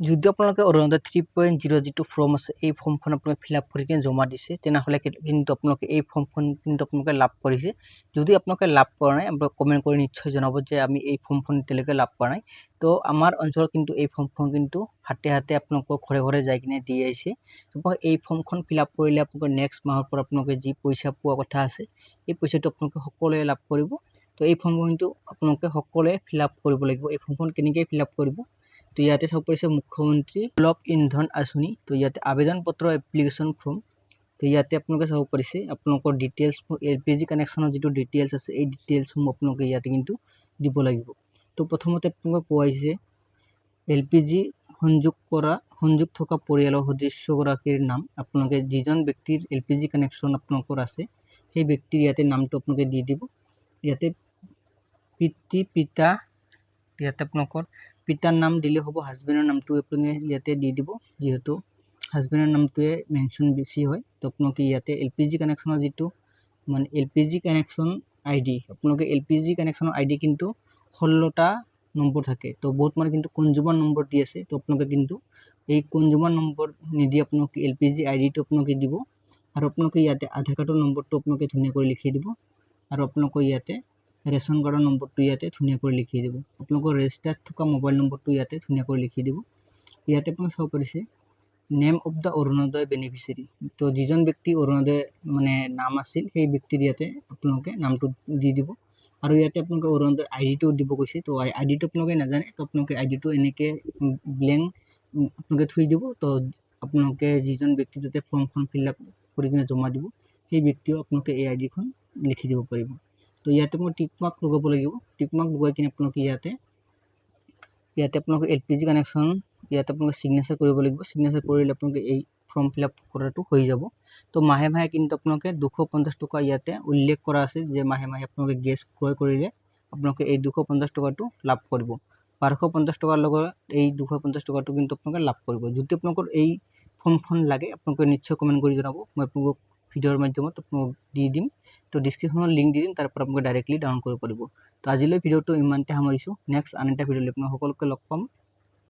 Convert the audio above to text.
যদি আপোনালোকে অৰুণোদয় 3.0 যিটো ফৰ্ম আছে এই ফৰ্মখন আপোনালোকে ফিল আপ কৰি কিনে জমা দিছে তেনেহ'লে কিন্তু আপোনালোকে এই ফৰ্মখন কিন্তু আপোনালোকে লাভ কৰিছে। যদি আপোনালোকে লাভ কৰা নাই আপোনালোকে কমেণ্ট কৰি নিশ্চয় জনাব যে আমি এই ফৰ্মখন এতিয়ালৈকে লাভ কৰা নাই। তো আমাৰ অঞ্চলত কিন্তু এই ফৰ্মখন কিন্তু হাতে হাতে আপোনালোকৰ ঘৰে ঘৰে যাই কিনে দি আহিছে। এই ফৰ্মখন ফিল আপ কৰিলে আপোনালোকে নেক্সট মাহৰ পৰা আপোনালোকে যি পইচা পোৱা কথা আছে এই পইচাটো আপোনালোকে সকলোৱে লাভ কৰিব। তো এই ফৰ্মখন কিন্তু আপোনালোকে সকলোৱে ফিল আপ কৰিব লাগিব। এই ফৰ্মখন কেনেকৈ ফিল আপ কৰিব? তো ইয়াতে চাব পাৰিছে মুখ্যমন্ত্ৰী সুলভ ইন্ধন আঁচনি। তো ইয়াতে আবেদন পত্ৰ এপ্লিকেশ্যন ফৰ্ম। তো ইয়াতে আপোনালোকে চাব পাৰিছে আপোনালোকৰ ডিটেইলছ LPG কানেকশ্যনৰ যিটো ডিটেইলছ আছে এই ডিটেইলছসমূহ আপোনালোকে ইয়াতে কিন্তু দিব লাগিব। তো প্ৰথমতে আপোনালোকক কোৱা হৈছে LPG সংযোগ থকা পৰিয়ালৰ সদস্যগৰাকীৰ নাম। আপোনালোকে যিজন ব্যক্তিৰ LPG কানেকশ্যন আপোনালোকৰ আছে সেই ব্যক্তিৰ ইয়াতে নামটো আপোনালোকে দি দিব। ইয়াতে পিতা ইয়াতে আপোনালোকৰ পিতাৰ নাম দিলে হ'ব, হাজবেণ্ডৰ নামটো আপুনি ইয়াতে দি দিব, যিহেতু হাজবেণ্ডৰ নামটোৱে মেনশ্যন বেছি হয়। তো আপোনালোকে ইয়াতে LPG কানেকশ্যনৰ যিটো মানে LPG কানেকশ্যন ID, আপোনালোকে LPG কানেকশ্যনৰ ID কিন্তু 16টা নম্বৰ থাকে। তো বহুত মানে কিন্তু কনজিউমাৰ নম্বৰ দি আছে। তো আপোনালোকে কিন্তু এই কনজিউমাৰ নম্বৰ নিদি আপোনালোকে LPG IDটো আপোনালোকে দিব। আৰু আপোনালোকে ইয়াতে আধাৰ কাৰ্ডৰ নম্বৰটো আপোনালোকে ধুনীয়াকৈ লিখি দিব। আৰু আপোনালোকৰ ইয়াতে ৰেচন কাৰ্ডৰ নম্বৰটো ইয়াতে ধুনীয়াকৈ লিখি দিব। আপোনালোকৰ ৰেজিষ্টাৰ্ড থকা মোবাইল নম্বৰটো ইয়াতে ধুনীয়াকৈ লিখি দিব। ইয়াতে আপোনালোকে চাব পাৰিছে name of the Arunodoi beneficiary. তো যিজন ব্যক্তি অৰুণোদয় মানে নাম আছিল সেই ব্যক্তিৰ ইয়াতে আপোনালোকে নামটো দি দিব। আৰু ইয়াতে আপোনালোকে অৰুণোদয় IDটো দিব কৈছে। তো IDটো আপোনালোকে নাজানে, তো আপোনালোকে IDটো এনেকৈ ব্লেংক আপোনালোকে থৈ দিব। তো আপোনালোকে যিজন ব্যক্তি যাতে ফৰ্মখন ফিল আপ কৰি কিনে জমা দিব সেই ব্যক্তিও আপোনালোকে এই IDখন লিখি দিব পাৰিব। তো ইয়াতে মই টিক মাৰ্ক লগাব লাগিব। টিক মাৰ্ক লগাই কিনে আপোনালোকে ইয়াতে আপোনালোকে LPG কানেকশ্যন ইয়াতে আপোনালোকে চিগনেচাৰ কৰিব লাগিব। চিগনেচাৰ কৰিলে আপোনালোকে এই ফৰ্ম ফিল আপ কৰাটো হৈ যাব। তো মাহে মাহে কিন্তু আপোনালোকে 250 টকা ইয়াতে উল্লেখ কৰা আছে যে মাহে মাহে আপোনালোকে গেছ ক্ৰয় কৰিলে আপোনালোকে এই 250 টকাটো লাভ কৰিব। 1250 টকাৰ লগত এই 250 টকাটো কিন্তু আপোনালোকে লাভ কৰিব। যদি আপোনালোকৰ এই ফৰ্মখন লাগে আপোনালোকে নিশ্চয় কমেণ্ট কৰি জনাব, মই আপোনালোকক ভিডিঅ'ৰ মাধ্যমত আপোনালোকক দি দিম। তো ডিছক্ৰিপশ্যনত লিংক দি দিম, তাৰ পৰা আপোনালোকে ডাইৰেক্টলি ডাউনলোড কৰিব পাৰিব। তো আজিলৈ ভিডিঅ'টো ইমানতে সামৰিছোঁ। নেক্সট আন এটা ভিডিঅ'লৈ আপোনালোক সকলোকে লগ পাম।